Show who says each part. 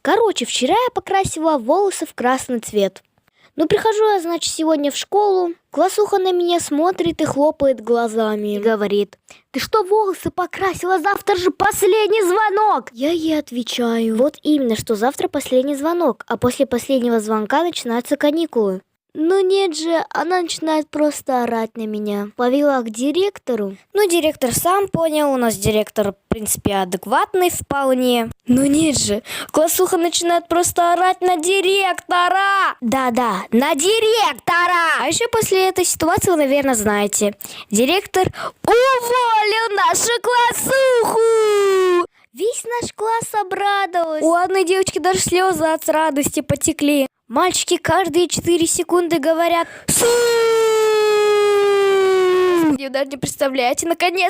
Speaker 1: Короче, вчера я покрасила волосы в красный цвет. Ну, прихожу я, значит, сегодня в школу. Классуха на меня смотрит и хлопает глазами. И говорит: ты что волосы покрасила? Завтра же последний звонок! Я ей отвечаю: вот именно, что завтра последний звонок, а после последнего звонка начинаются каникулы. Ну нет же, она начинает просто орать на меня. Повела к директору. Ну, директор сам понял, у нас директор, в принципе, адекватный вполне. Ну нет же, классуха начинает просто орать на директора. Да-да, на директора. А еще после этой ситуации вы, наверное, знаете, директор уволил нашу классуху. Весь наш класс обрадовался. У одной девочки даже слезы от радости потекли. Мальчики каждые 4 секунды говорят: «Су!» Вы даже не представляете, наконец